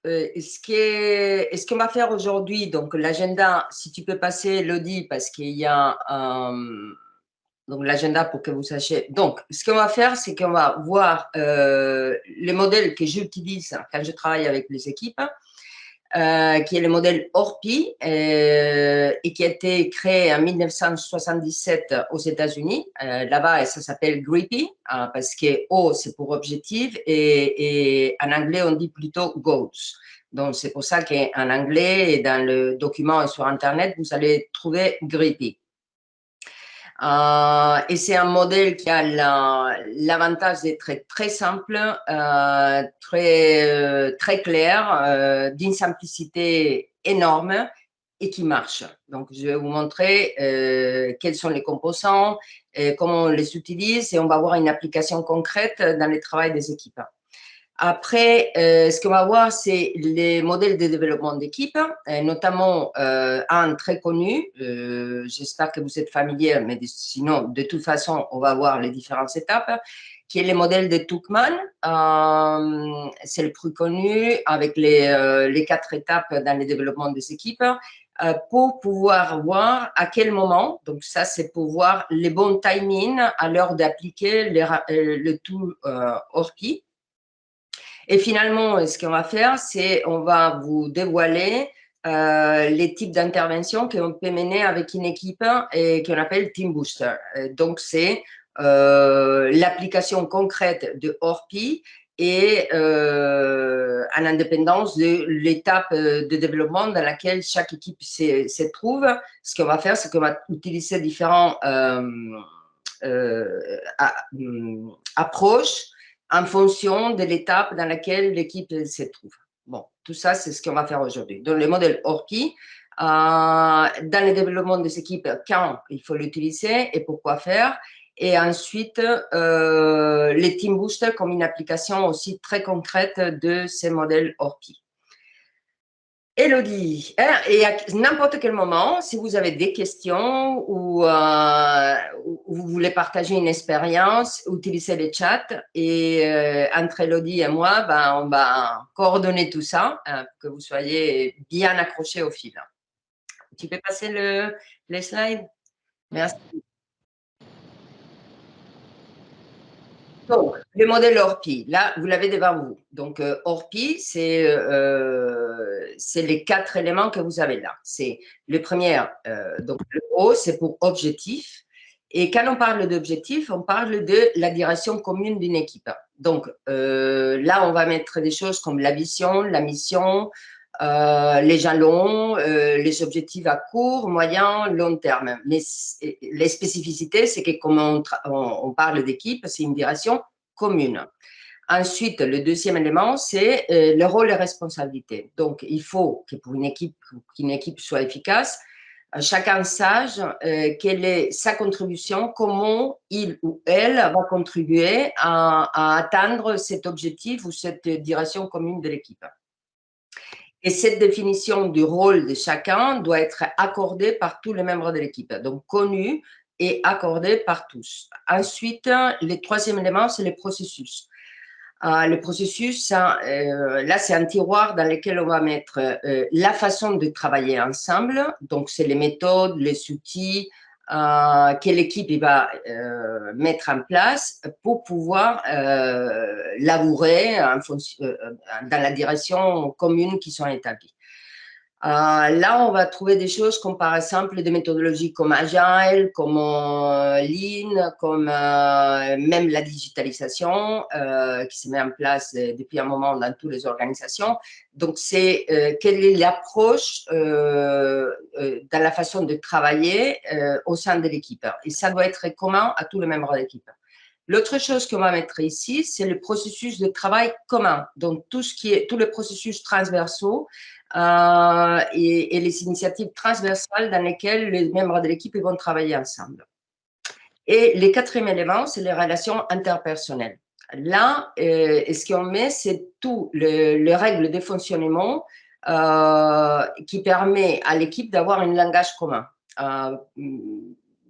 ce qu'on va faire aujourd'hui, donc l'agenda, si tu peux passer, Elodie, parce qu'il y a donc l'agenda pour que vous sachiez. Donc, ce qu'on va faire, c'est qu'on va voir les modèles que j'utilise quand je travaille avec les équipes, qui est le modèle ORPI et qui a été créé en 1977 aux États-Unis. Là-bas, ça s'appelle GRIPI parce que O, c'est pour objectif et en anglais, on dit plutôt goals. Donc, c'est pour ça qu'en anglais et dans le document et sur Internet, vous allez trouver GRIPI. Et c'est un modèle qui a l'avantage d'être très simple, très clair, d'une simplicité énorme et qui marche. Donc, je vais vous montrer quels sont les composants, comment on les utilise et on va voir une application concrète dans le travail des équipes. Après, ce qu'on va voir, c'est les modèles de développement d'équipe, notamment un très connu, j'espère que vous êtes familier, mais sinon, de toute façon, on va voir les différentes étapes, qui est le modèle de Tuckman. C'est le plus connu avec les 4 étapes dans le développement des équipes, pour pouvoir voir à quel moment, donc ça c'est pour voir les bons timings à l'heure d'appliquer le tout ORPI. Et finalement, ce qu'on va faire, c'est on va vous dévoiler les types d'interventions qu'on peut mener avec une équipe et qu'on appelle Team Booster. Donc, c'est l'application concrète de ORPI et en indépendance de l'étape de développement dans laquelle chaque équipe se trouve. Ce qu'on va faire, c'est qu'on va utiliser différents approches en fonction de l'étape dans laquelle l'équipe se trouve. Bon, tout ça, c'est ce qu'on va faire aujourd'hui. Dans le modèle ORPI, dans le développement des équipes, quand il faut l'utiliser et pourquoi faire. Et ensuite, les Team Booster comme une application aussi très concrète de ces modèles ORPI. Elodie, et à n'importe quel moment, si vous avez des questions ou vous voulez partager une expérience, utilisez le chat et entre Elodie et moi, on va coordonner tout ça pour que vous soyez bien accrochés au fil. Tu peux passer les slides? Merci. Donc, le modèle ORPI, là, vous l'avez devant vous. Donc, ORPI, c'est les 4 éléments que vous avez là. C'est le premier, donc le O, c'est pour objectif. Et quand on parle d'objectif, on parle de la direction commune d'une équipe. Donc, là, on va mettre des choses comme la vision, la mission, les jalons, les objectifs à court, moyen, long terme. Mais les spécificités, c'est que comme on parle d'équipe, c'est une direction commune. Ensuite, le deuxième élément, c'est le rôle et responsabilité. Donc, il faut que pour qu'une équipe soit efficace, chacun sache quelle est sa contribution, comment il ou elle va contribuer à atteindre cet objectif ou cette direction commune de l'équipe. Et cette définition du rôle de chacun doit être accordée par tous les membres de l'équipe, donc connue et accordée par tous. Ensuite, le troisième élément, c'est le processus. Le processus, là, c'est un tiroir dans lequel on va mettre la façon de travailler ensemble. Donc, c'est les méthodes, les outils que l'équipe va mettre en place pour pouvoir labourer dans la direction commune qui sont établies. Là, on va trouver des choses comme par exemple des méthodologies comme Agile, comme Lean, comme même la digitalisation qui se met en place depuis un moment dans toutes les organisations. Donc, c'est quelle est l'approche dans la façon de travailler au sein de l'équipe. Et ça doit être commun à tous les membres de l'équipe. L'autre chose qu'on va mettre ici, c'est le processus de travail commun. Donc, tous les processus transversaux et les initiatives transversales dans lesquelles les membres de l'équipe vont travailler ensemble. Et le quatrième élément, c'est les relations interpersonnelles. Là, ce qu'on met, c'est tout les règles de fonctionnement qui permet à l'équipe d'avoir un langage commun. Dans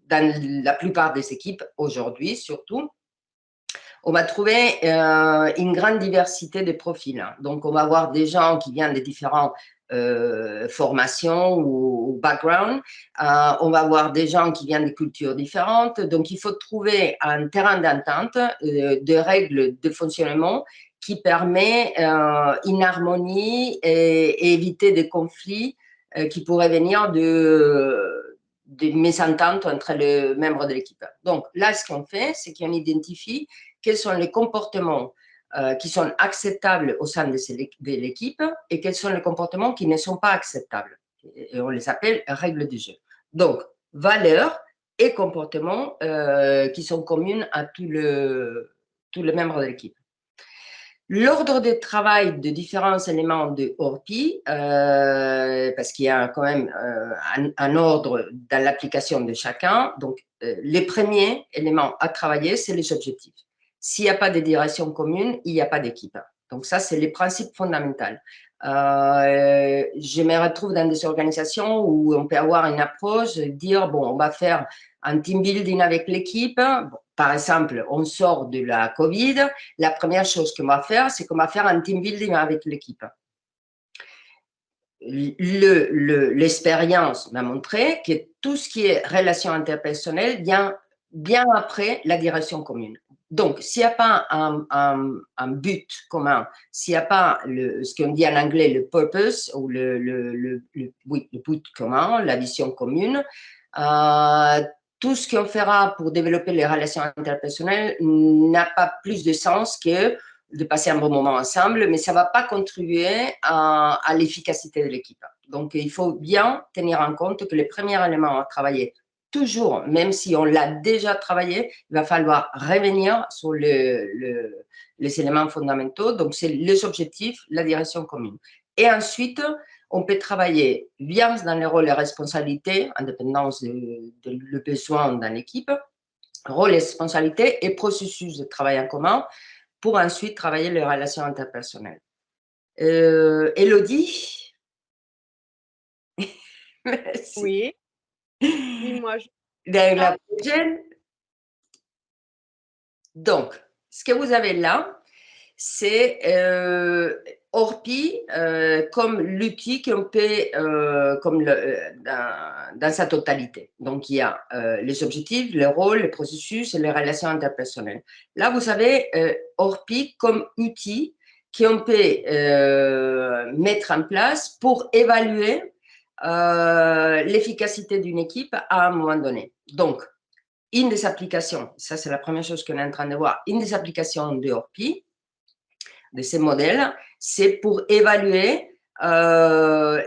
la plupart des équipes, aujourd'hui surtout, on va trouver une grande diversité de profils. Donc, on va avoir des gens qui viennent de différentes formations ou backgrounds. On va avoir des gens qui viennent de cultures différentes. Donc, il faut trouver un terrain d'entente, de règles de fonctionnement qui permet une harmonie et éviter des conflits qui pourraient venir de mésententes entre les membres de l'équipe. Donc là, ce qu'on fait, c'est qu'on identifie quels sont les comportements qui sont acceptables au sein de l'équipe et quels sont les comportements qui ne sont pas acceptables. Et on les appelle règles du jeu. Donc, valeurs et comportements qui sont communs à tous les membres de l'équipe. L'ordre de travail de différents éléments de ORPI, parce qu'il y a quand même un ordre dans l'application de chacun. Donc, les premiers éléments à travailler, c'est les objectifs. S'il n'y a pas de direction commune, il n'y a pas d'équipe. Donc, ça, c'est les principes fondamentaux. Je me retrouve dans des organisations où on peut avoir une approche, dire, bon, on va faire un team building avec l'équipe. Bon, par exemple, on sort de la Covid, la première chose qu'on va faire, c'est qu'on va faire un team building avec l'équipe. L'expérience m'a montré que tout ce qui est relations interpersonnelles vient bien après la direction commune. Donc, s'il n'y a pas un but commun, s'il n'y a pas ce qu'on dit en anglais le purpose ou le but commun, la vision commune, tout ce qu'on fera pour développer les relations interpersonnelles n'a pas plus de sens que de passer un bon moment ensemble, mais ça ne va pas contribuer à l'efficacité de l'équipe. Donc, il faut bien tenir en compte que les premiers éléments à travailler, toujours, même si on l'a déjà travaillé, il va falloir revenir sur les éléments fondamentaux. Donc, c'est les objectifs, la direction commune. Et ensuite, on peut travailler bien dans les rôles et responsabilités, en dépendance de besoin dans l'équipe, rôles et responsabilités et processus de travail en commun, pour ensuite travailler les relations interpersonnelles. Élodie. Merci. Oui. Dis-moi. La prochaine. Donc, ce que vous avez là, c'est ORPI comme l'outil qu'on peut, comme dans sa totalité. Donc, il y a les objectifs, les rôles, les processus et les relations interpersonnelles. Là, vous avez ORPI comme outil qu'on peut mettre en place pour évaluer l'efficacité d'une équipe à un moment donné. Donc, une des applications, ça c'est la première chose qu'on est en train de voir, une des applications de ORPI, de ces modèles, c'est pour évaluer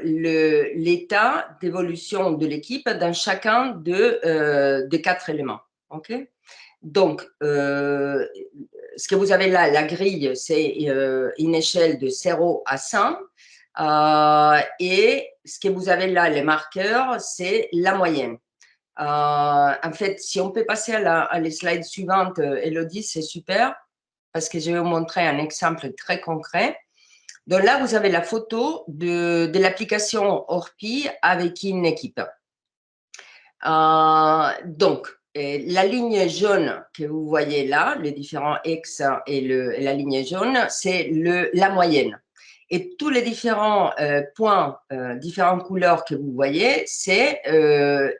l'état d'évolution de l'équipe dans chacun de 4 éléments. Okay. Donc, ce que vous avez là, la grille, c'est une échelle de 0 à 100. Et ce que vous avez là, les marqueurs, c'est la moyenne. En fait, si on peut passer à les slides suivantes, Élodie, c'est super, parce que je vais vous montrer un exemple très concret. Donc là, vous avez la photo de l'application ORPI avec une équipe. Donc, la ligne jaune que vous voyez là, les différents X et la ligne jaune, c'est la moyenne. Et tous les différents points, différentes couleurs que vous voyez, c'est un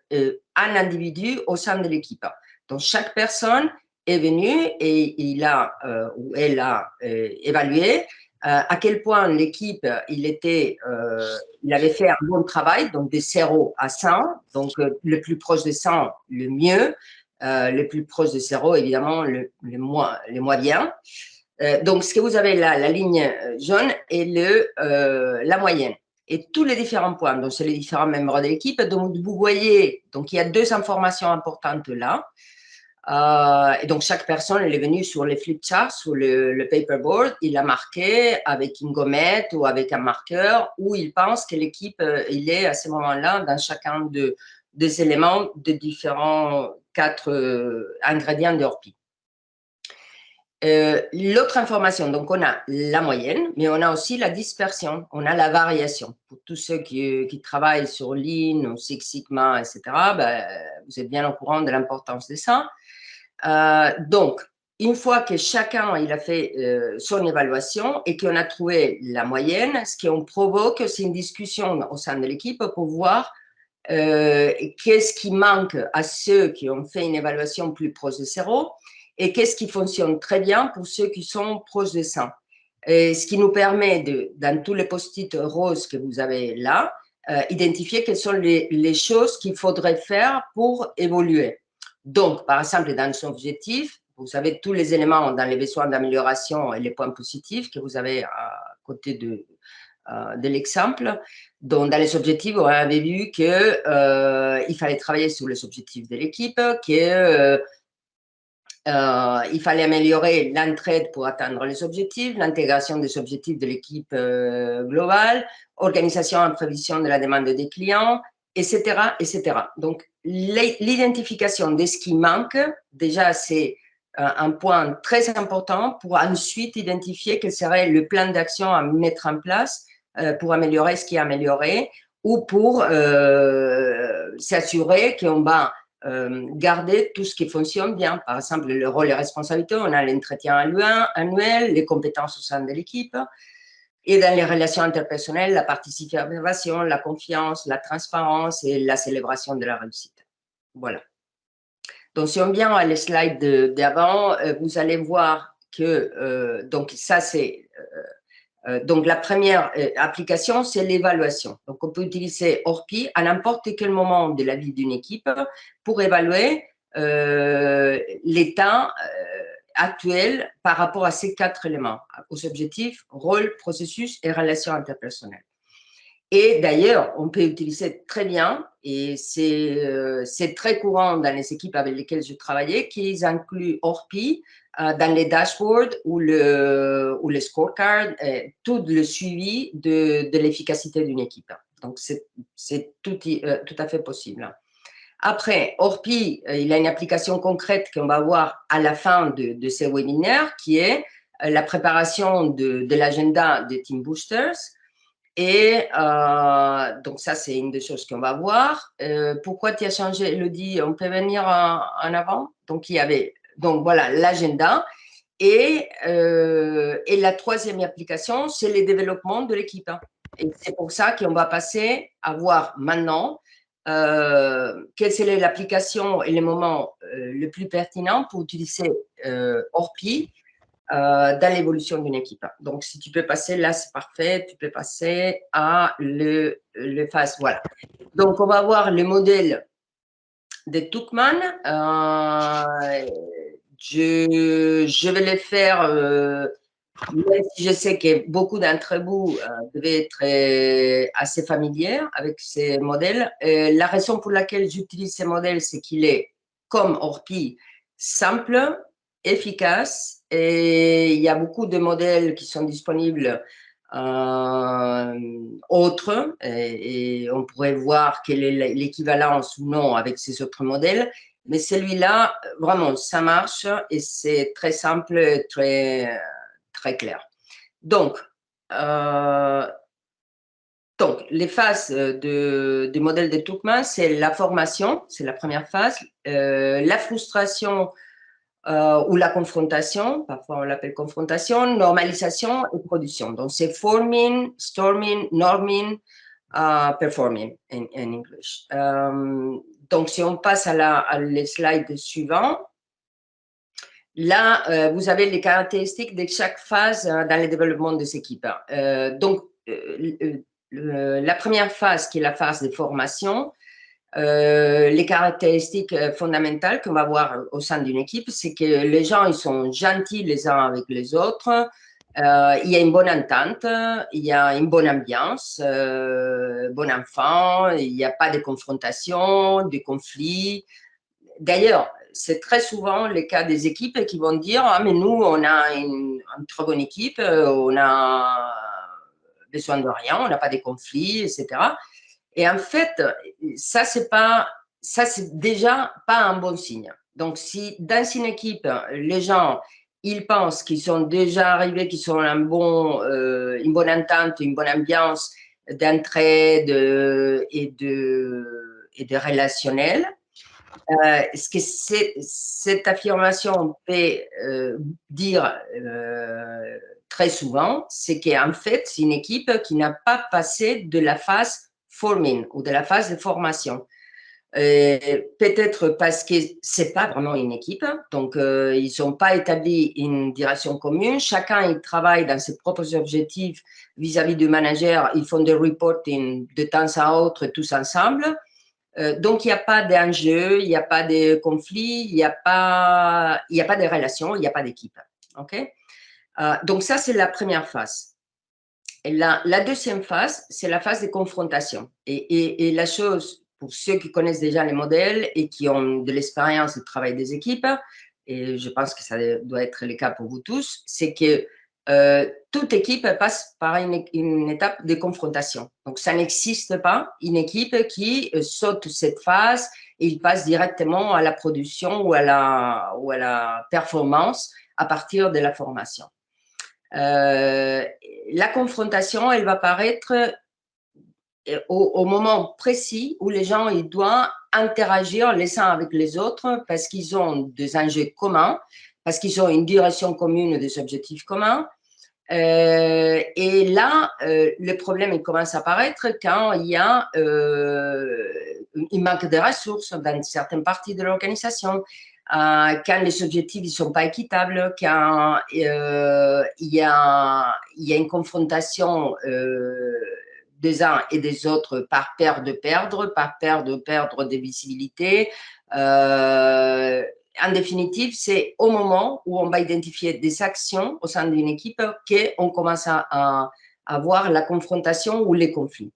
individu au sein de l'équipe. Donc, chaque personne est venue et il a ou elle a évalué à quel point l'équipe, il avait fait un bon travail, donc de 0 à 100, donc le plus proche de 100, le mieux, le plus proche de 0, évidemment, le moins bien. Donc, ce que vous avez là, la ligne jaune et la moyenne. Et tous les différents points, donc c'est les différents membres de l'équipe. Donc, vous voyez, donc il y a 2 informations importantes là. Et donc, chaque personne, elle est venue sur les flipcharts, sur le paperboard, il a marqué avec une gommette ou avec un marqueur où il pense que l'équipe, il est à ce moment-là dans chacun des éléments des différents 4 ingrédients de ORPI. L'autre information, donc on a la moyenne, mais on a aussi la dispersion, on a la variation. Pour tous ceux qui travaillent sur Lean ou Six Sigma, etc., ben, vous êtes bien au courant de l'importance de ça. Donc, une fois que chacun il a fait son évaluation et qu'on a trouvé la moyenne, ce qu'on provoque, c'est une discussion au sein de l'équipe pour voir qu'est-ce qui manque à ceux qui ont fait une évaluation plus proche de 0 et qu'est-ce qui fonctionne très bien pour ceux qui sont proches de 100. Et ce qui nous permet, dans tous les post-it roses que vous avez là, identifier quelles sont les choses qu'il faudrait faire pour évoluer. Donc, par exemple, dans son objectif, vous avez tous les éléments dans les besoins d'amélioration et les points positifs que vous avez à côté de l'exemple. Donc, dans les objectifs, on avait vu qu'il fallait travailler sur les objectifs de l'équipe, qu'il fallait améliorer l'entraide pour atteindre les objectifs, l'intégration des objectifs de l'équipe globale, organisation en prévision de la demande des clients, etc., etc. Donc, l'identification de ce qui manque, déjà, c'est un point très important pour ensuite identifier quel serait le plan d'action à mettre en place pour améliorer ce qui est amélioré ou pour s'assurer qu'on va garder tout ce qui fonctionne bien. Par exemple, le rôle et responsabilité, on a l'entretien annuel, les compétences au sein de l'équipe. Et dans les relations interpersonnelles, la participation, la confiance, la transparence et la célébration de la réussite. Voilà. Donc, si on vient à les slides d'avant, vous allez voir que, donc ça c'est, donc la première application, c'est l'évaluation. Donc, on peut utiliser Orpi à n'importe quel moment de la vie d'une équipe pour évaluer l'état actuel par rapport à ces 4 éléments, aux objectifs, rôle, processus et relations interpersonnelles. Et d'ailleurs, on peut utiliser très bien, et c'est très courant dans les équipes avec lesquelles je travaillais, qu'ils incluent Orpi dans les dashboards ou les scorecards, tout le suivi de l'efficacité d'une équipe. Donc, c'est tout à fait possible. Après, Orpi, il a une application concrète qu'on va voir à la fin de ces webinaires, qui est la préparation de l'agenda des Team Boosters. Et donc, ça, c'est une des choses qu'on va voir. Pourquoi tu as changé, Elodie? On peut venir en avant? Donc, il y avait, donc voilà, l'agenda. Et la troisième application, c'est le développement de l'équipe. Et c'est pour ça qu'on va passer à voir maintenant quelle serait l'application et le moment le plus pertinent pour utiliser Orpi dans l'évolution d'une équipe. Donc, si tu peux passer là, c'est parfait. Tu peux passer à le phase. Voilà. Donc, on va voir le modèle de Tuckman. Je vais le faire, même si je sais que beaucoup d'entre vous devaient être assez familiers avec ces modèles. La raison pour laquelle j'utilise ces modèles, c'est qu'il est, comme Orpi, simple, efficace, et il y a beaucoup de modèles qui sont disponibles autres, et on pourrait voir quelle est l'équivalence ou non avec ces autres modèles. Mais celui-là, vraiment, ça marche et c'est très simple, très clair. Donc, les phases du modèle de Tuckman, c'est la formation, c'est la première phase, la frustration ou la confrontation, parfois on l'appelle confrontation, normalisation et production. Donc, c'est forming, storming, norming, performing in English. Donc, si on passe à les slides suivants, là, vous avez les caractéristiques de chaque phase dans le développement des équipes. Donc, la première phase, qui est la phase de formation, les caractéristiques fondamentales qu'on va voir au sein d'une équipe, c'est que les gens, ils sont gentils les uns avec les autres, il y a une bonne entente, il y a une bonne ambiance, bon enfant, il n'y a pas de confrontation, de conflits. D'ailleurs, c'est très souvent le cas des équipes qui vont dire « Ah, mais nous, on a une très bonne équipe, on a besoin de rien, on n'a pas de conflits, etc. » Et en fait, ça, c'est déjà pas un bon signe. Donc, si dans une équipe, les gens, ils pensent qu'ils sont déjà arrivés, qu'ils ont une bonne entente, une bonne ambiance d'entraide et de relationnel, ce que cette affirmation peut dire très souvent, c'est qu'en fait, c'est une équipe qui n'a pas passé de la phase forming ou de la phase de formation. Peut-être parce que c'est pas vraiment une équipe, donc ils n'ont pas établi une direction commune. Chacun il travaille dans ses propres objectifs vis-à-vis du manager. Ils font des reporting de temps à autre tous ensemble. Donc il n'y a pas d'enjeu, il n'y a pas de conflit, il n'y a pas de relation, il n'y a pas d'équipe. Ok. Donc ça c'est la première phase. Et la deuxième phase, c'est la phase de confrontation. Et la chose, pour ceux qui connaissent déjà les modèles et qui ont de l'expérience de travail des équipes, et je pense que ça doit être le cas pour vous tous, c'est que toute équipe passe par une étape de confrontation. Donc, ça n'existe pas une équipe qui saute cette phase et il passe directement à la production ou à la performance à partir de la formation. La confrontation, elle va apparaître au moment précis où les gens ils doivent interagir les uns avec les autres parce qu'ils ont des enjeux communs, parce qu'ils ont une direction commune, des objectifs communs. Et là, le problème il commence à apparaître quand il y a il manque de ressources dans certaines parties de l'organisation, quand les objectifs ne sont pas équitables, quand il y a une confrontation des uns et des autres par peur de perdre, de visibilité. En définitive, c'est au moment où on va identifier des actions au sein d'une équipe qu'on commence à voir la confrontation ou les conflits.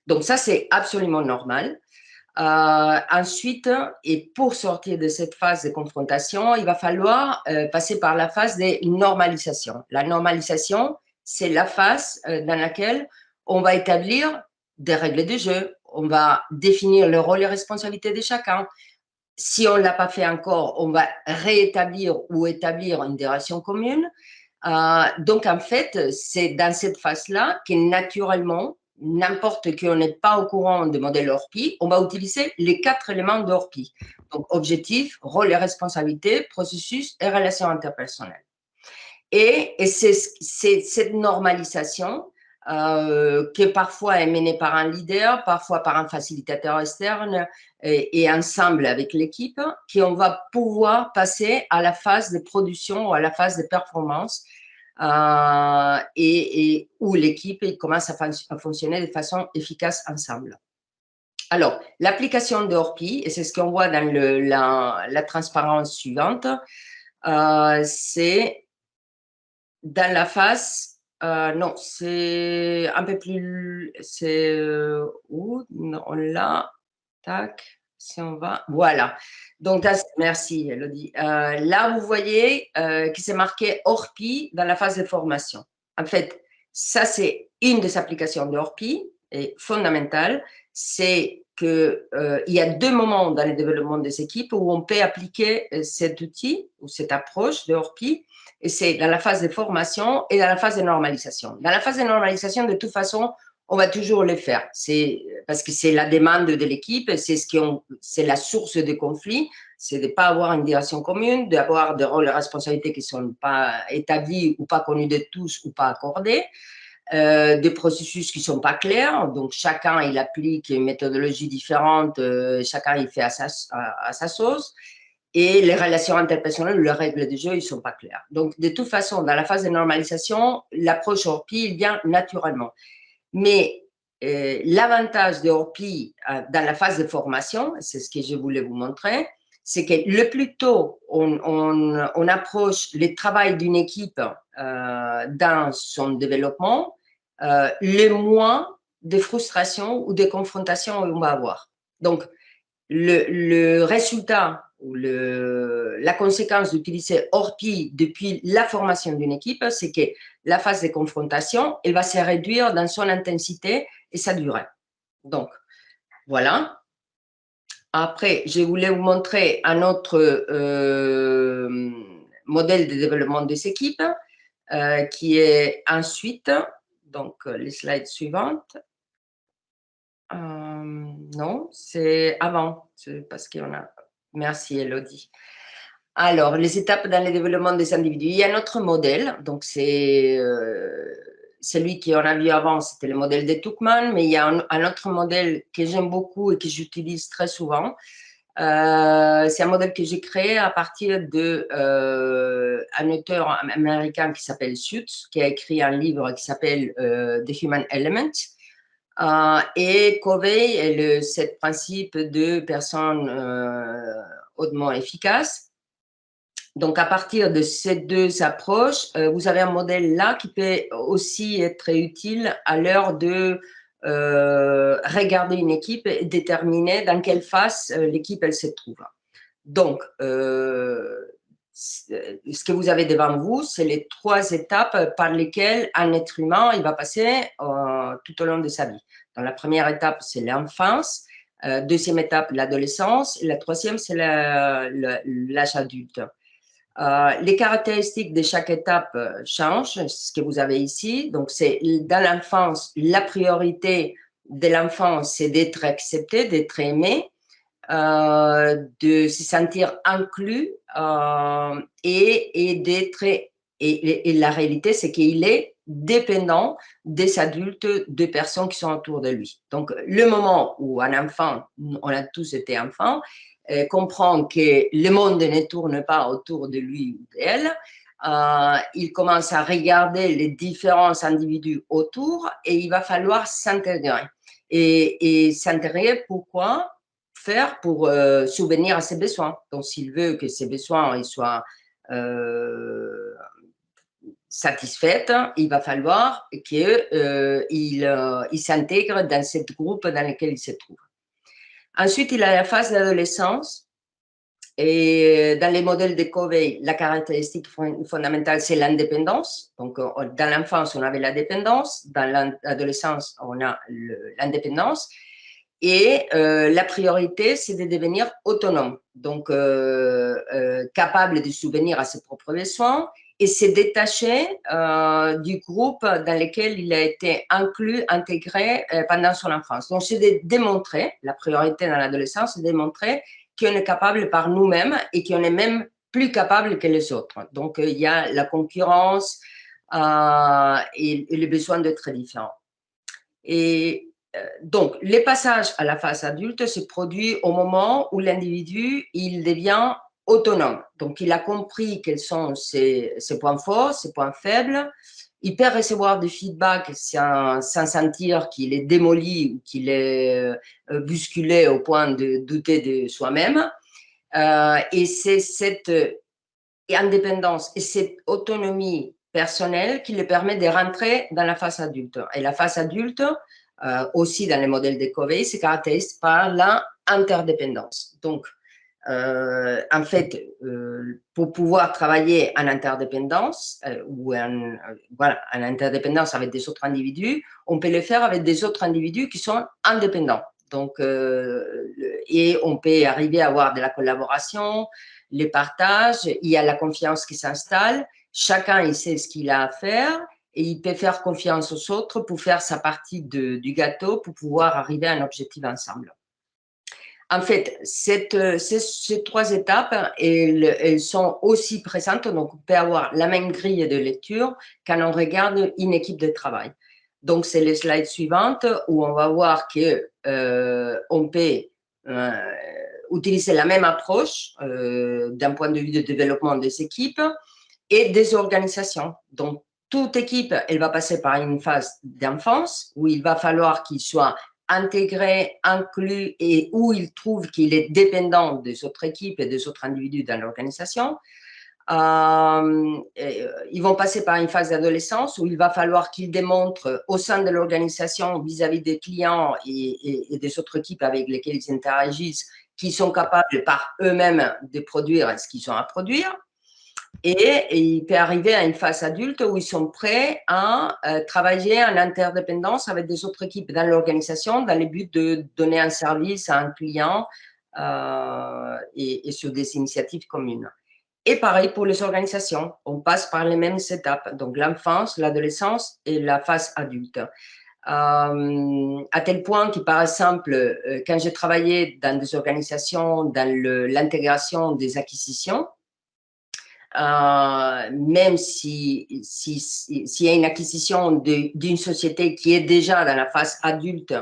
Donc ça, c'est absolument normal. Ensuite, et pour sortir de cette phase de confrontation, il va falloir passer par la phase de normalisation. La normalisation, c'est la phase dans laquelle on va établir des règles de jeu, on va définir le rôle et responsabilités de chacun. Si on ne l'a pas fait encore, on va réétablir ou établir une direction commune. Donc, en fait, c'est dans cette phase-là que naturellement, n'importe qui on n'est pas au courant du modèle ORPI, on va utiliser les 4 éléments d'ORPI. Donc, objectif, rôle et responsabilité, processus et relations interpersonnelles. Et c'est cette normalisation qui parfois est menée par un leader, parfois par un facilitateur externe et ensemble avec l'équipe, qu'on va pouvoir passer à la phase de production ou à la phase de performance et où l'équipe commence à fonctionner de façon efficace ensemble. Alors, l'application de ORPI, et c'est ce qu'on voit dans la transparence suivante, c'est dans la phase, non, c'est un peu plus, c'est où on l'a, tac, si on va, voilà. Donc, merci Elodie. Là, vous voyez que c'est marqué ORPI dans la phase de formation. En fait, ça, c'est une des applications de ORPI et fondamentale. C'est qu'il y a 2 moments dans le développement des équipes où on peut appliquer cet outil ou cette approche de ORPI. Et c'est dans la phase de formation et dans la phase de normalisation. Dans la phase de normalisation, de toute façon, on va toujours le faire. C'est parce que c'est la demande de l'équipe, c'est la source des conflits, c'est de ne pas avoir une direction commune, d'avoir des rôles et responsabilités qui ne sont pas établis ou pas connus de tous ou pas accordés, des processus qui ne sont pas clairs. Donc, chacun, il applique une méthodologie différente, chacun, il fait à sa sauce. Et les relations interpersonnelles, les règles du jeu, ils ne sont pas claires. Donc, de toute façon, dans la phase de normalisation, l'approche ORPI, il vient naturellement. Mais l'avantage de ORPI dans la phase de formation, c'est ce que je voulais vous montrer, c'est que le plus tôt on approche le travail d'une équipe dans son développement, le moins de frustration ou de confrontation on va avoir. Donc, le résultat ou la conséquence d'utiliser ORPI depuis la formation d'une équipe, c'est que la phase de confrontation, elle va se réduire dans son intensité et sa durée. Donc, voilà. Après, je voulais vous montrer un autre modèle de développement des équipes qui est ensuite, donc les slides suivantes. Non, c'est avant, parce qu'on a… Merci Elodie. Alors, les étapes dans le développement des individus. Il y a un autre modèle, donc c'est celui qu'on a vu avant, c'était le modèle de Tuckman, mais il y a un autre modèle que j'aime beaucoup et que j'utilise très souvent. C'est un modèle que j'ai créé à partir d'un auteur américain qui s'appelle Schutz, qui a écrit un livre qui s'appelle The Human Element. Et Covey est le sept principes de personnes hautement efficaces. Donc, à partir de ces deux approches, vous avez un modèle là qui peut aussi être utile à l'heure de regarder une équipe et déterminer dans quelle phase l'équipe elle se trouve. Donc, ce que vous avez devant vous, c'est les trois étapes par lesquelles un être humain il va passer tout au long de sa vie. Donc, la première étape, c'est l'enfance. Deuxième étape, l'adolescence. Et la troisième, c'est l'âge adulte. Les caractéristiques de chaque étape changent, ce que vous avez ici. Donc, c'est dans l'enfance, la priorité de l'enfant, c'est d'être accepté, d'être aimé, de se sentir inclus et d'être. Et la réalité, c'est qu'il est dépendant des adultes, des personnes qui sont autour de lui. Donc, le moment où un enfant, on a tous été enfants, comprend que le monde ne tourne pas autour de lui ou d'elle, il commence à regarder les différents individus autour et il va falloir s'intégrer. Et s'intégrer, pourquoi faire pour subvenir à ses besoins. Donc, s'il veut que ses besoins ils soient satisfaits, il va falloir qu'il s'intègre dans ce groupe dans lequel il se trouve. Ensuite, il a la phase d'adolescence. Et dans les modèles de Covey, la caractéristique fondamentale, c'est l'indépendance. Donc, dans l'enfance, on avait la dépendance. Dans l'adolescence, on a l'indépendance. Et la priorité, c'est de devenir autonome, donc capable de subvenir à ses propres besoins et se détacher du groupe dans lequel il a été inclus, intégré pendant son enfance. Donc, c'est de démontrer, la priorité dans l'adolescence, c'est de démontrer qu'on est capable par nous-mêmes et qu'on est même plus capable que les autres. Donc, il y a la concurrence et le besoin d'être différent. Et donc, le passage à la phase adulte se produit au moment où l'individu il devient autonome. Donc, il a compris quels sont ses points forts, ses points faibles. Il peut recevoir du feedback sans sentir qu'il est démoli ou qu'il est bousculé au point de douter de soi-même. Et c'est cette indépendance et cette autonomie personnelle qui le permet de rentrer dans la phase adulte. Et la phase adulte, aussi dans les modèles de Covey, se caractérise par l'interdépendance. Donc, en fait, pour pouvoir travailler en interdépendance ou voilà, en interdépendance avec des autres individus, on peut le faire avec des autres individus qui sont indépendants. Donc, et on peut arriver à avoir de la collaboration, les partages, il y a la confiance qui s'installe, chacun il sait ce qu'il a à faire et il peut faire confiance aux autres pour faire sa partie du gâteau pour pouvoir arriver à un objectif ensemble. En fait, ces trois étapes, elles sont aussi présentes, donc on peut avoir la même grille de lecture quand on regarde une équipe de travail. Donc, c'est les slides suivantes où on va voir qu'on peut utiliser la même approche d'un point de vue de développement des équipes et des organisations. Donc, toute équipe, elle va passer par une phase d'enfance où il va falloir qu'il soit intégré, inclus et où il trouve qu'il est dépendant des autres équipes et des autres individus dans l'organisation. Ils vont passer par une phase d'adolescence où il va falloir qu'ils démontrent au sein de l'organisation vis-à-vis des clients et des autres équipes avec lesquelles ils interagissent qu'ils sont capables par eux-mêmes de produire ce qu'ils ont à produire. Et il peut arriver à une phase adulte où ils sont prêts à travailler en interdépendance avec des autres équipes dans l'organisation dans le but de donner un service à un client et sur des initiatives communes. Et pareil pour les organisations, on passe par les mêmes étapes, donc l'enfance, l'adolescence et la phase adulte. à tel point que, par exemple, quand j'ai travaillé dans des organisations, dans l'intégration des acquisitions, même s'il y a une acquisition d'une société qui est déjà dans la phase adulte,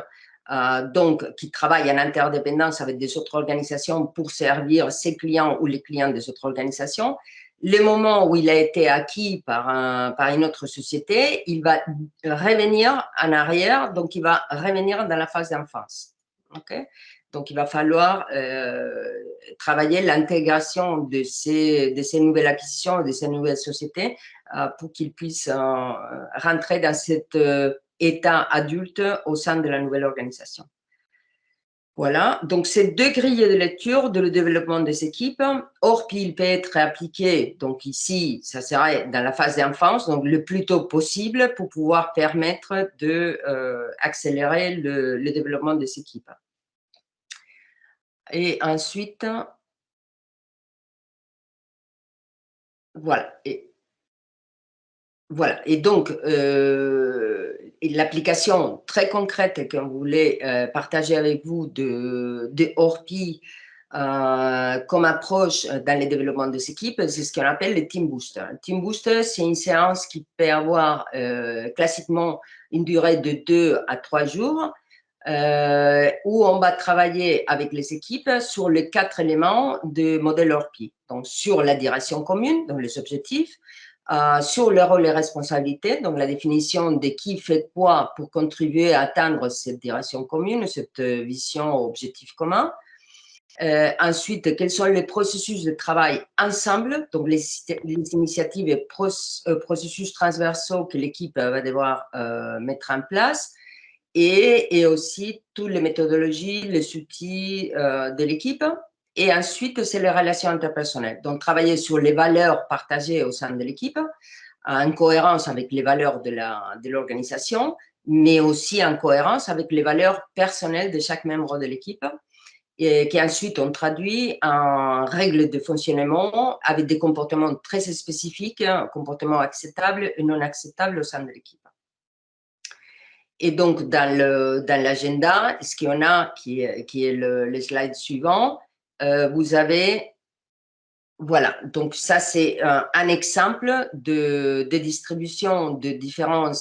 donc qui travaille en interdépendance avec des autres organisations pour servir ses clients ou les clients des autres organisations, le moment où il a été acquis par une autre société, il va revenir en arrière, donc il va revenir dans la phase d'enfance. Okay? Donc, il va falloir travailler l'intégration de ces nouvelles acquisitions, de ces nouvelles sociétés pour qu'ils puissent rentrer dans cet état adulte au sein de la nouvelle organisation. Voilà, donc ces deux grilles de lecture de le développement des équipes. ORPI, il peut être appliqué, donc ici, ça serait dans la phase d'enfance, donc le plus tôt possible pour pouvoir permettre d'accélérer le développement des équipes. Et ensuite, voilà. Voilà. Et donc, l'application très concrète qu'on voulait partager avec vous de ORPI comme approche dans le développement des équipes, c'est ce qu'on appelle le Team Booster. Le Team Booster, c'est une séance qui peut avoir classiquement une durée de 2 à 3 jours. Où on va travailler avec les équipes sur les 4 éléments du modèle ORPI. Donc, sur la direction commune, donc les objectifs, sur le rôle et responsabilités, donc la définition de qui fait quoi pour contribuer à atteindre cette direction commune, cette vision, objectif commun. Ensuite, quels sont les processus de travail ensemble, donc les initiatives et processus transversaux que l'équipe va devoir mettre en place. Et aussi toutes les méthodologies, les outils de l'équipe. Et ensuite, c'est les relations interpersonnelles. Donc, travailler sur les valeurs partagées au sein de l'équipe, en cohérence avec les valeurs de l'organisation, mais aussi en cohérence avec les valeurs personnelles de chaque membre de l'équipe, et qui ensuite on traduit en règles de fonctionnement avec des comportements très spécifiques, comportements acceptables et non acceptables au sein de l'équipe. Et donc, dans l'agenda, ce qu'on a, qui est le slide suivant, vous avez, voilà, donc ça c'est un exemple de distribution de différents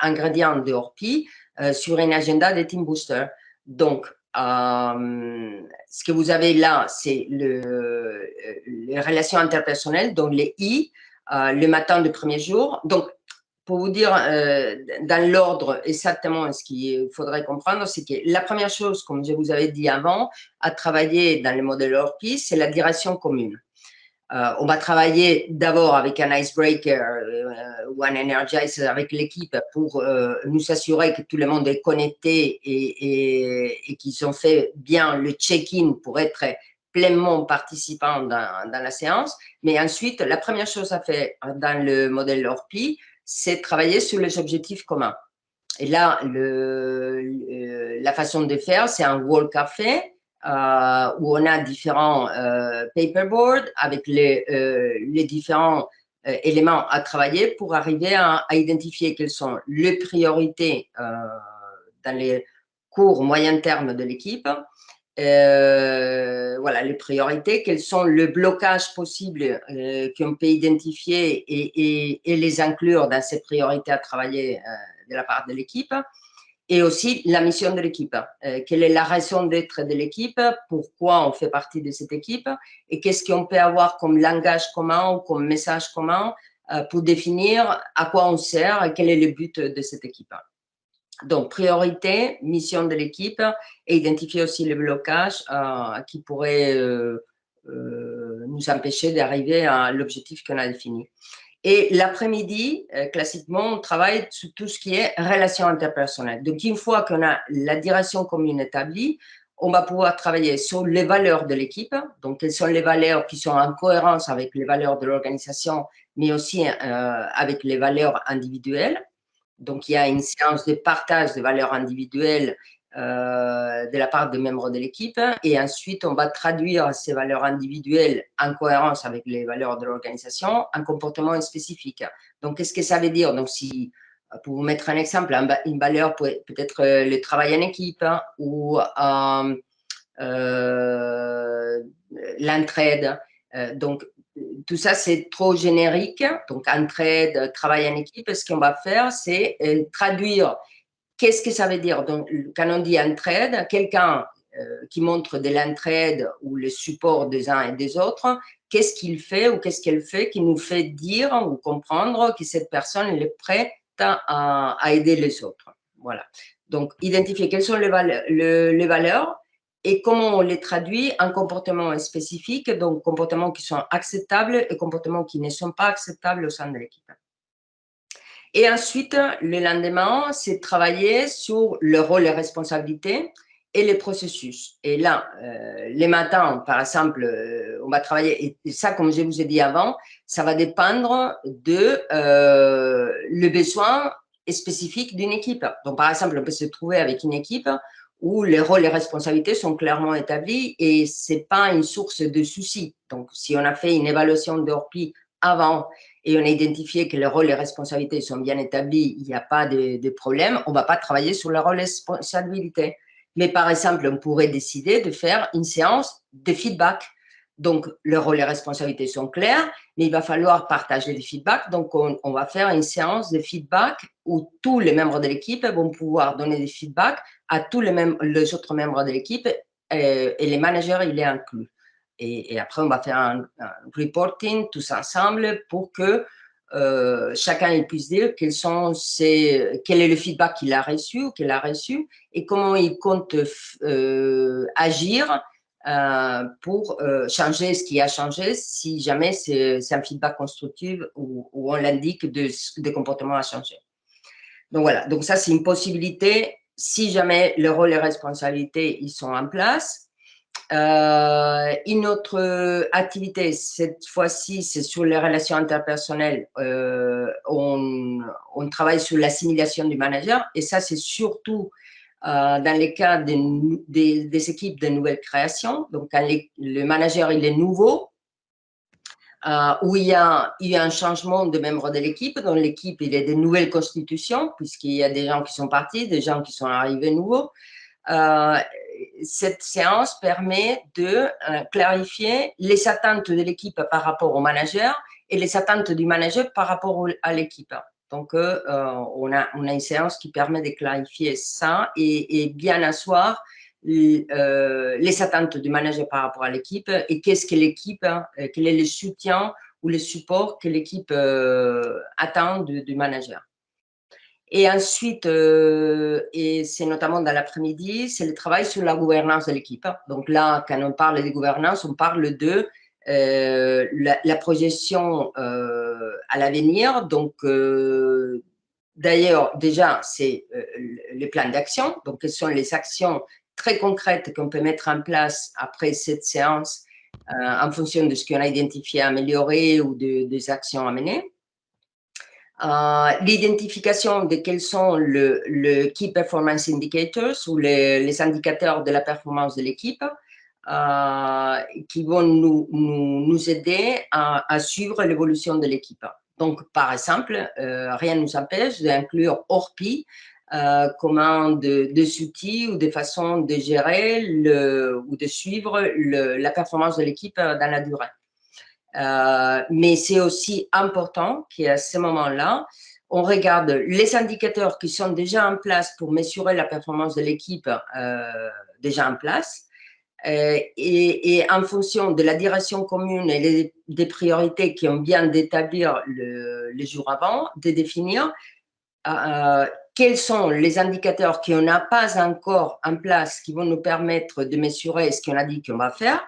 ingrédients de ORPI sur un agenda de Team Booster. Donc, ce que vous avez là, c'est les relations interpersonnelles, donc les I, le matin du premier jour. Donc, pour vous dire dans l'ordre exactement ce qu'il faudrait comprendre, c'est que la première chose, comme je vous avais dit avant, à travailler dans le modèle ORPI, c'est la direction commune. On va travailler d'abord avec un icebreaker ou un energizer avec l'équipe pour nous assurer que tout le monde est connecté et qu'ils ont fait bien le check-in pour être pleinement participants dans la séance. Mais ensuite, la première chose à faire dans le modèle ORPI, c'est travailler sur les objectifs communs. Et là, la façon de faire, c'est un wall café où on a différents paperboards avec les différents éléments à travailler pour arriver à identifier quelles sont les priorités dans les courts, moyen terme de l'équipe. Voilà, les priorités, quels sont les blocages possibles qu'on peut identifier et les inclure dans ces priorités à travailler de la part de l'équipe, et aussi la mission de l'équipe. Quelle est la raison d'être de l'équipe, pourquoi on fait partie de cette équipe, et qu'est-ce qu'on peut avoir comme langage commun ou comme message commun pour définir à quoi on sert et quel est le but de cette équipe. Donc, priorité, mission de l'équipe et identifier aussi les blocages qui pourraient nous empêcher d'arriver à l'objectif qu'on a défini. Et l'après-midi, classiquement, on travaille sur tout ce qui est relations interpersonnelles. Donc, une fois qu'on a la direction commune établie, on va pouvoir travailler sur les valeurs de l'équipe. Donc, quelles sont les valeurs qui sont en cohérence avec les valeurs de l'organisation, mais aussi avec les valeurs individuelles. Donc, il y a une séance de partage de valeurs individuelles de la part des membres de l'équipe. Et ensuite, on va traduire ces valeurs individuelles en cohérence avec les valeurs de l'organisation en comportement spécifique. Donc, qu'est-ce que ça veut dire? Donc, si Pour vous mettre un exemple, une valeur peut-être le travail en équipe, hein, ou l'entraide. Donc, tout ça, c'est trop générique. Donc, entraide, travail en équipe, ce qu'on va faire, c'est traduire qu'est-ce que ça veut dire. Donc, quand on dit entraide, quelqu'un qui montre de l'entraide ou le support des uns et des autres, qu'est-ce qu'il fait ou qu'est-ce qu'elle fait qui nous fait dire ou comprendre que cette personne elle est prête à aider les autres. Voilà. Donc, identifier quelles sont les valeurs et comment on les traduit en comportements spécifiques, donc comportements qui sont acceptables et comportements qui ne sont pas acceptables au sein de l'équipe. Et ensuite, le lendemain, c'est travailler sur le rôle et responsabilités et les processus. Et là, les matins, par exemple, on va travailler, et ça, comme je vous ai dit avant, ça va dépendre de le besoin spécifique d'une équipe. Donc, par exemple, on peut se trouver avec une équipe où les rôles et responsabilités sont clairement établis et ce n'est pas une source de soucis. Donc, si on a fait une évaluation de RPI avant et on a identifié que les rôles et responsabilités sont bien établis, il n'y a pas de problème, on ne va pas travailler sur les rôles et responsabilités. Mais par exemple, on pourrait décider de faire une séance de feedback. Donc, les rôles et responsabilités sont clairs, mais il va falloir partager des feedbacks. Donc, on va faire une séance de feedback où tous les membres de l'équipe vont pouvoir donner des feedbacks à tous les autres membres de l'équipe et les managers, il est inclus. Et après, on va faire un reporting tous ensemble pour que chacun il puisse dire quel est le feedback qu'il a reçu ou qu'elle a reçu et comment il compte agir pour changer ce qui a changé si jamais c'est un feedback constructif où on l'indique des comportements à changer. Donc voilà, donc ça c'est une possibilité si jamais le rôle et responsabilités ils sont en place. Une autre activité, cette fois-ci, c'est sur les relations interpersonnelles. On travaille sur l'assimilation du manager et ça, c'est surtout dans les cas des équipes de nouvelle création. Donc, quand le manager il est nouveau, où il y a eu un changement de membres de l'équipe. Dans l'équipe, il y a des nouvelles constitutions, puisqu'il y a des gens qui sont partis, des gens qui sont arrivés nouveaux. Cette séance permet de clarifier les attentes de l'équipe par rapport au manager et les attentes du manager par rapport à l'équipe. Donc, on a une séance qui permet de clarifier ça et bien asseoir les attentes du manager par rapport à l'équipe et qu'est-ce que l'équipe, quel est le soutien ou le support que l'équipe attend du manager. Et ensuite, et c'est notamment dans l'après-midi, c'est le travail sur la gouvernance de l'équipe. Donc là, quand on parle de gouvernance, on parle de la projection à l'avenir. Donc, d'ailleurs, déjà, c'est le plan d'action. Donc, quelles sont les actions très concrètes qu'on peut mettre en place après cette séance en fonction de ce qu'on a identifié à améliorer ou des actions à mener. L'identification de quels sont le Key Performance Indicators ou les indicateurs de la performance de l'équipe qui vont nous aider à suivre l'évolution de l'équipe. Donc, par exemple, rien ne nous empêche d'inclure ORPI comme un des outils ou des façons de gérer ou de suivre la performance de l'équipe dans la durée. Mais c'est aussi important qu'à ce moment-là, on regarde les indicateurs qui sont déjà en place pour mesurer la performance de l'équipe déjà en place. Et en fonction de la direction commune et des priorités qu'on vient d'établir le jour avant, de définir quels sont les indicateurs qu'on n'a pas encore en place qui vont nous permettre de mesurer ce qu'on a dit qu'on va faire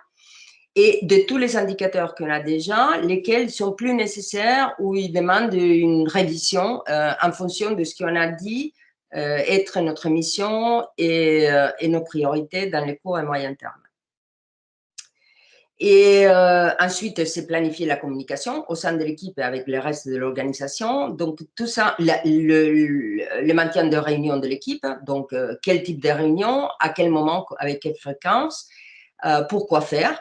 et de tous les indicateurs qu'on a déjà, lesquels sont plus nécessaires ou ils demandent une révision en fonction de ce qu'on a dit être notre mission et nos priorités dans les court et moyen terme. Et ensuite, c'est planifier la communication au sein de l'équipe et avec le reste de l'organisation. Donc, tout ça, le maintien de réunion de l'équipe, donc quel type de réunion, à quel moment, avec quelle fréquence, pourquoi faire.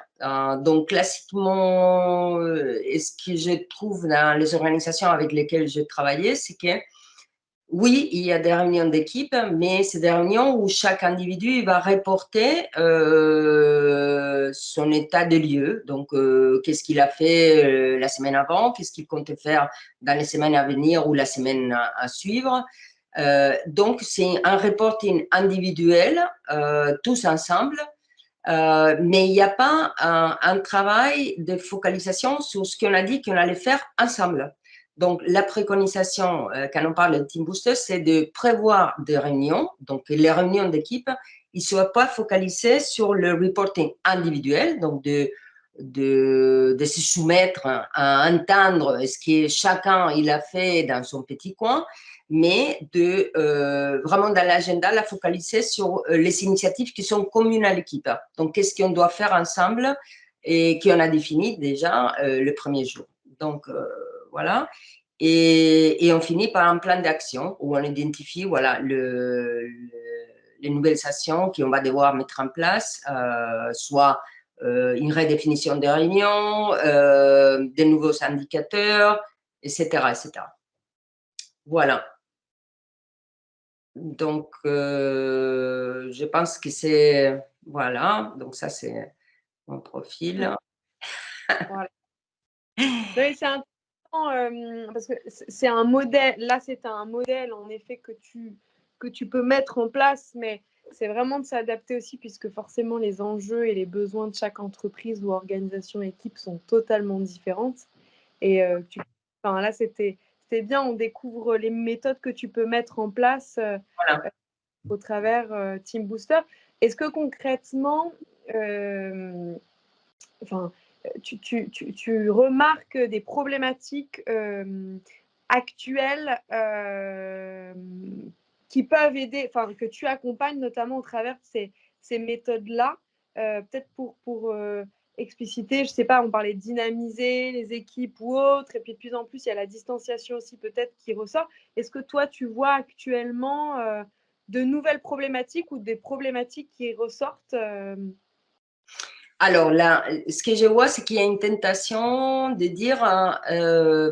Donc, classiquement, ce que je trouve dans les organisations avec lesquelles j'ai travaillé, c'est que Oui, il y a des réunions d'équipe, mais c'est des réunions où chaque individu va reporter son état de lieu. Donc, qu'est-ce qu'il a fait la semaine avant, qu'est-ce qu'il compte faire dans les semaines à venir ou la semaine à suivre. Donc, c'est un reporting individuel, tous ensemble, mais il n'y a pas un travail de focalisation sur ce qu'on a dit qu'on allait faire ensemble. Donc, la préconisation, quand on parle de Team Booster, c'est de prévoir des réunions. Donc, les réunions d'équipe, ils ne soient pas focalisées sur le reporting individuel, donc de se soumettre à entendre ce que chacun il a fait dans son petit coin, mais de vraiment dans l'agenda, la focaliser sur les initiatives qui sont communes à l'équipe. Donc, qu'est-ce qu'on doit faire ensemble et qu'on a défini déjà le premier jour. Donc, voilà. Et on finit par un plan d'action où on identifie voilà, les nouvelles actions qu'on va devoir mettre en place, soit une redéfinition des réunions, des nouveaux indicateurs, etc., etc. Voilà. Donc, je pense que c'est… Voilà, donc ça, c'est mon profil. Voilà. Oui, c'est intéressant parce que c'est un modèle. Là, c'est un modèle, en effet, que tu peux mettre en place, mais c'est vraiment de s'adapter aussi, puisque forcément, les enjeux et les besoins de chaque entreprise ou organisation équipe sont totalement différentes. Et enfin, là, c'était bien. On découvre les méthodes que tu peux mettre en place Voilà. au travers Team Booster. Est-ce que concrètement, enfin, tu remarques des problématiques actuelles qui peuvent aider, enfin, que tu accompagnes notamment au travers de ces méthodes-là, peut-être pour expliciter, je ne sais pas, on parlait de dynamiser les équipes ou autres, et puis de plus en plus, il y a la distanciation aussi peut-être qui ressort. Est-ce que toi, tu vois actuellement de nouvelles problématiques ou des problématiques qui ressortent Alors là, ce que je vois, c'est qu'il y a une tentation de dire,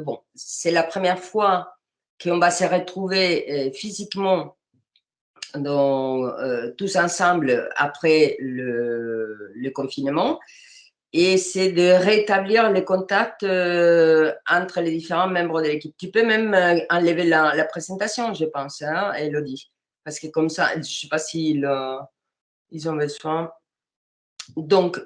bon, c'est la première fois qu'on va se retrouver physiquement tous ensemble après le confinement. Et c'est de rétablir les contacts entre les différents membres de l'équipe. Tu peux même enlever la présentation, je pense, hein, Elodie. Parce que comme ça, je ne sais pas s'ils ils ont besoin. Donc,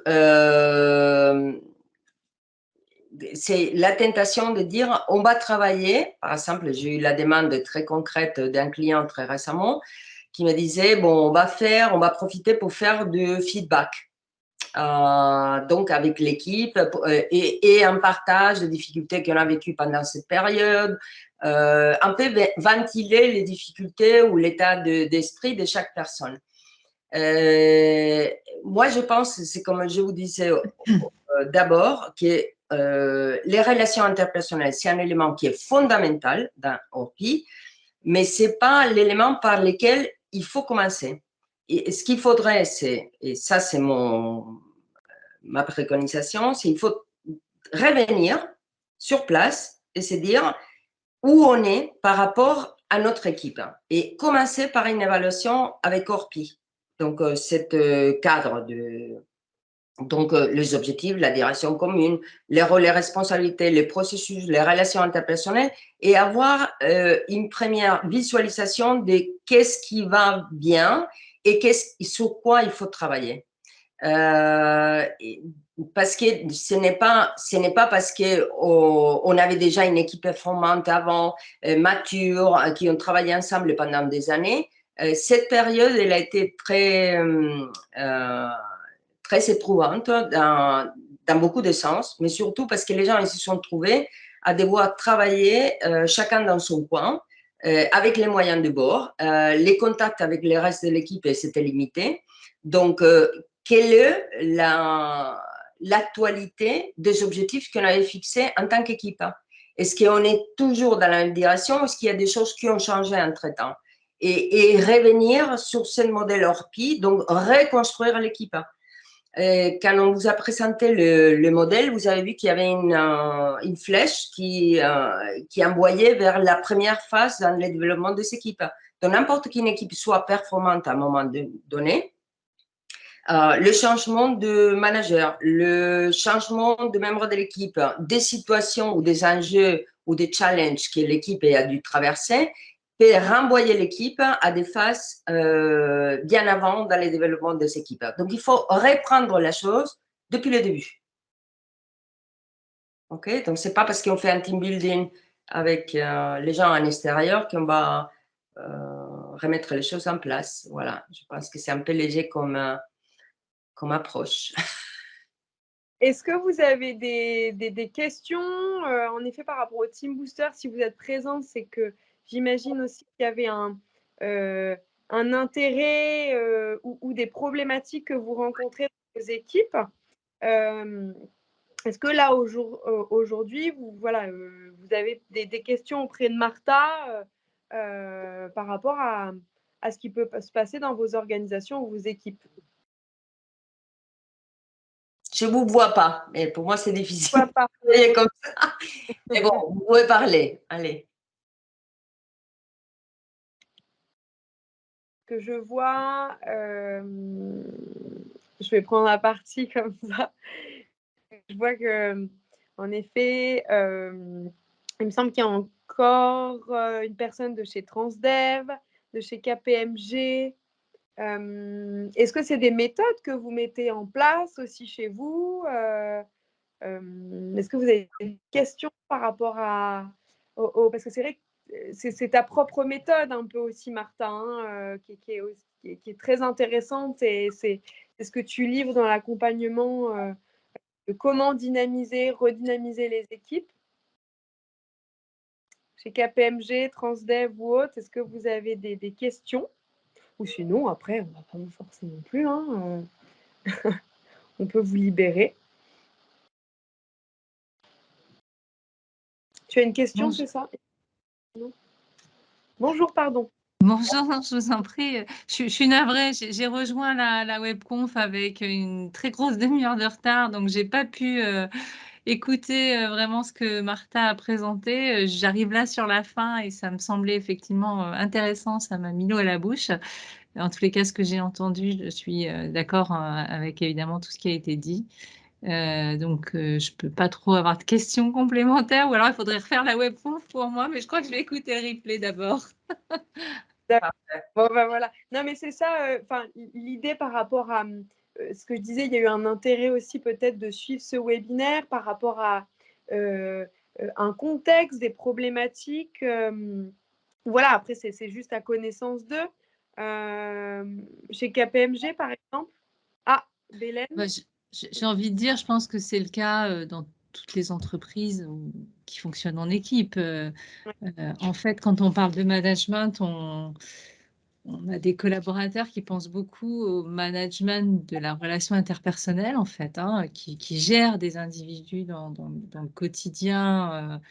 c'est la tentation de dire on va travailler. Par exemple, j'ai eu la demande très concrète d'un client très récemment qui me disait bon, on va profiter pour faire du feedback. Donc, avec l'équipe et un partage des difficultés qu'on a vécues pendant cette période, un peu ventiler les difficultés ou l'état d'esprit de chaque personne. Moi, je pense, c'est comme je vous disais d'abord, que les relations interpersonnelles, c'est un élément qui est fondamental dans ORPI, mais ce n'est pas l'élément par lequel il faut commencer. Et ce qu'il faudrait, c'est, et ça c'est ma préconisation, c'est qu'il faut revenir sur place et se dire où on est par rapport à notre équipe et commencer par une évaluation avec ORPI. Donc, cet cadre de… Donc, les objectifs, la direction commune, les rôles et responsabilités, les processus, les relations interpersonnelles et avoir une première visualisation de qu'est-ce qui va bien et sur quoi il faut travailler. Parce que ce n'est pas parce qu'on avait déjà une équipe performante avant, mature, qui ont travaillé ensemble pendant des années. Cette période, elle a été très éprouvante dans beaucoup de sens, mais surtout parce que les gens ils se sont trouvés à devoir travailler chacun dans son coin, avec les moyens de bord. Les contacts avec le reste de l'équipe s'étaient limités. Donc, quelle est l'actualité des objectifs qu'on avait fixés en tant qu'équipe? Est-ce qu'on est toujours dans la même direction ou est-ce qu'il y a des choses qui ont changé entre-temps? Et revenir sur ce modèle ORPI, donc reconstruire l'équipe. quand on vous a présenté le modèle, vous avez vu qu'il y avait une flèche qui envoyait vers la première phase dans le développement de cette équipe. Donc, n'importe quelle équipe soit performante à un moment donné, le changement de manager, le changement de membre de l'équipe, des situations ou des enjeux ou des challenges que l'équipe a dû traverser, peut renvoyer l'équipe à des phases bien avant dans le développement de cette équipe. Donc, il faut reprendre la chose depuis le début. OK? Donc, ce n'est pas parce qu'on fait un team building avec les gens en extérieur qu'on va remettre les choses en place. Voilà, je pense que c'est un peu léger comme approche. Est-ce que vous avez des questions en effet par rapport au Team Booster? Si vous êtes présent, c'est que j'imagine aussi qu'il y avait un intérêt ou des problématiques que vous rencontrez dans vos équipes. Est-ce que là, aujourd'hui, vous avez des questions auprès de Martha par rapport à ce qui peut se passer dans vos organisations ou vos équipes? Je ne vous vois pas, mais pour moi, c'est difficile. Pourquoi pas? Comme ça. Mais bon, vous pouvez parler. Allez. Que je vois, je vais prendre la partie comme ça. Je vois que, en effet, il me semble qu'il y a encore une personne de chez Transdev, de chez KPMG. Est-ce que c'est des méthodes que vous mettez en place aussi chez vous? Est-ce que vous avez des questions par rapport parce que c'est vrai que c'est ta propre méthode un peu aussi, Martha, hein, qui est très intéressante et c'est ce que tu livres dans l'accompagnement de comment dynamiser, redynamiser les équipes. Chez KPMG, Transdev ou autre, est-ce que vous avez des questions? Ou sinon, après, on ne va pas vous forcer non plus. Hein, on peut vous libérer. Tu as une question, c'est ça? Non. Bonjour, pardon. Bonjour, je vous en prie. Je suis navrée, j'ai rejoint la webconf avec une très grosse demi-heure de retard, donc je n'ai pas pu écouter vraiment ce que Martha a présenté. J'arrive là sur la fin et ça me semblait effectivement intéressant, ça m'a mis l'eau à la bouche. En tous les cas, ce que j'ai entendu, je suis d'accord avec évidemment tout ce qui a été dit. Donc, je ne peux pas trop avoir de questions complémentaires ou alors il faudrait refaire la webconf pour moi, mais je crois que je vais écouter le replay d'abord. Bon, ben voilà. Non, mais c'est ça, l'idée par rapport à ce que je disais, il y a eu un intérêt aussi peut-être de suivre ce webinaire par rapport à un contexte, des problématiques. Voilà, après, c'est juste à connaissance d'eux. Chez KPMG, par exemple. Ah, Bélène. Bah, j'ai envie de dire, je pense que c'est le cas dans toutes les entreprises qui fonctionnent en équipe. En fait, quand on parle de management, on a des collaborateurs qui pensent beaucoup au management de la relation interpersonnelle, en fait, hein, qui gèrent des individus dans le quotidien,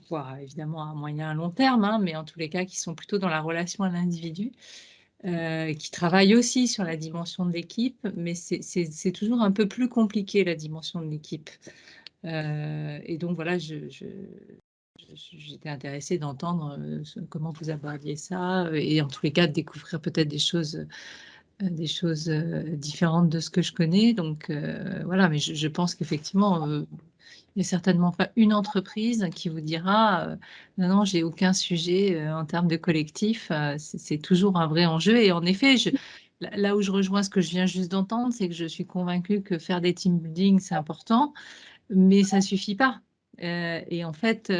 voire évidemment à moyen et à long terme, hein, mais en tous les cas, qui sont plutôt dans la relation à l'individu. Qui travaillent aussi sur la dimension de l'équipe, mais c'est toujours un peu plus compliqué, la dimension de l'équipe. Et donc, voilà, j'étais intéressée d'entendre comment vous abordiez ça et en tous les cas, de découvrir peut-être des choses différentes de ce que je connais. Donc, voilà, mais je pense qu'effectivement, il n'y a certainement pas une entreprise qui vous dira non, non, j'ai aucun sujet en termes de collectif. C'est toujours un vrai enjeu. Et en effet, là où je rejoins ce que je viens juste d'entendre, c'est que je suis convaincue que faire des team building, c'est important, mais ça ne suffit pas. Et en fait,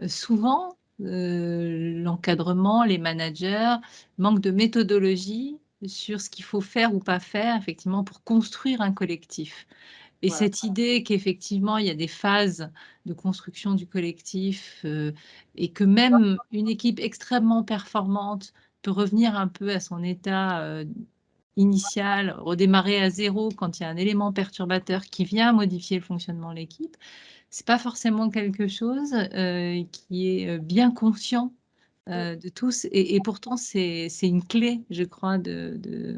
souvent, l'encadrement, les managers manquent de méthodologie sur ce qu'il faut faire ou pas faire, effectivement, pour construire un collectif. Et Voilà. cette idée qu'effectivement, il y a des phases de construction du collectif et que même une équipe extrêmement performante peut revenir un peu à son état initial, redémarrer à zéro quand il y a un élément perturbateur qui vient modifier le fonctionnement de l'équipe, ce n'est pas forcément quelque chose qui est bien conscient de tous. Et pourtant, c'est une clé, je crois,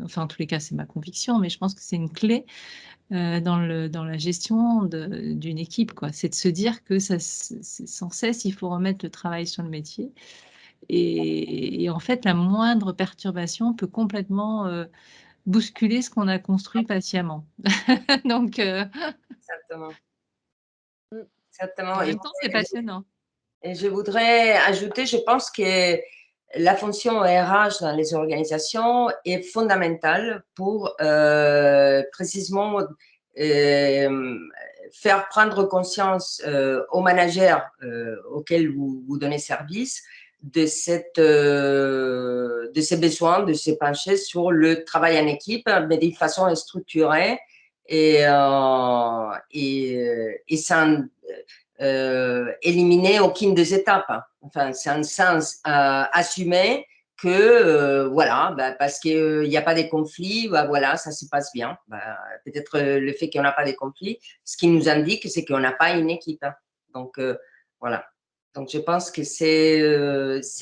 enfin, en tous les cas, c'est ma conviction, mais je pense que c'est une clé dans la gestion d'une équipe, quoi. C'est de se dire que sans cesse, il faut remettre le travail sur le métier. Et en fait, la moindre perturbation peut complètement bousculer ce qu'on a construit patiemment. Donc, Exactement. Mm. Exactement. en même temps, c'est passionnant. Et je voudrais ajouter, je pense que la fonction RH dans les organisations est fondamentale pour précisément faire prendre conscience aux managers auxquels vous donnez service de ces besoins, de se pencher sur le travail en équipe, mais d'une façon structurée et sans éliminer aucune des étapes. Enfin, c'est un sens assumé que, voilà, parce qu'il n'y a pas de conflits, voilà, ça se passe bien. Peut-être le fait qu'il n'y en a pas de conflits, ce qui nous indique, c'est qu'on n'a pas une équipe. Donc, voilà. Donc, je pense que c'est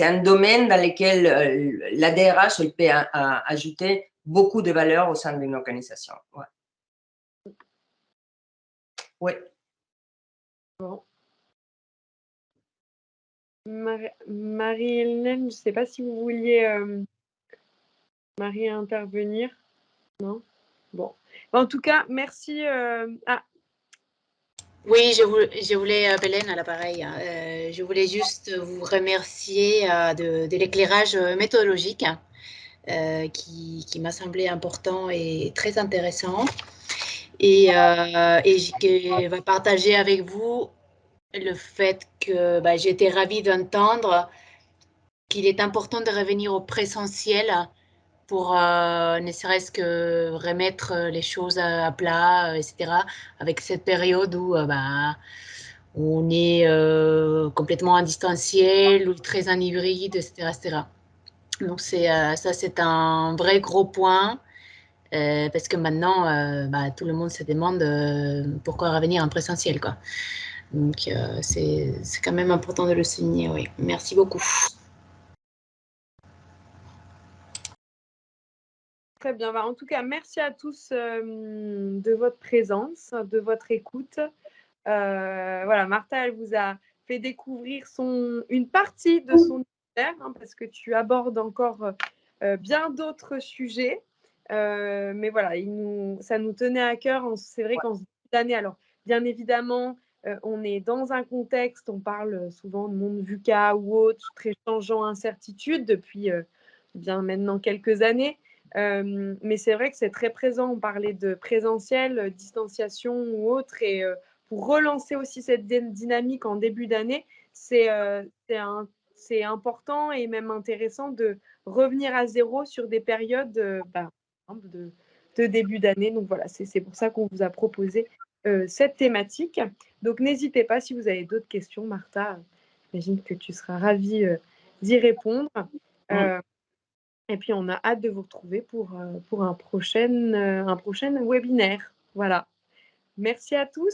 un domaine dans lequel la DRH elle peut ajouter beaucoup de valeur au sein d'une organisation. Ouais. Oui. Bon. Marie-Hélène, je ne sais pas si vous vouliez intervenir. Non? Bon. En tout cas, merci. Oui, je voulais, Bélène, à l'appareil, je voulais juste vous remercier de l'éclairage méthodologique qui m'a semblé important et très intéressant. Et je vais partager avec vous le fait que j'ai été ravie d'entendre qu'il est important de revenir au présentiel pour ne serait-ce que remettre les choses à plat, etc. Avec cette période où on est complètement en distanciel ou très en hybride, etc. etc. Donc ça, c'est un vrai gros point parce que maintenant, tout le monde se demande pourquoi revenir en présentiel, quoi. Donc c'est quand même important de le souligner, oui. Merci beaucoup. Très bien. En tout cas, merci à tous de votre présence, de votre écoute. Voilà, Martha, elle vous a fait découvrir une partie de son univers, parce que tu abordes encore bien d'autres sujets. Mais voilà, ça nous tenait à cœur. C'est vrai qu'en ce début d'année, alors bien évidemment, on est dans un contexte, on parle souvent de monde VUCA ou autre, très changeant, incertitude depuis bien maintenant quelques années. Mais c'est vrai que c'est très présent. On parlait de présentiel, distanciation ou autre. Et pour relancer aussi cette dynamique en début d'année, c'est important et même intéressant de revenir à zéro sur des périodes de début d'année. Donc voilà, c'est pour ça qu'on vous a proposé cette thématique. Donc n'hésitez pas si vous avez d'autres questions, Martha. J'imagine que tu seras ravie d'y répondre. Et puis, on a hâte de vous retrouver pour un prochain webinaire. Voilà. Merci à tous.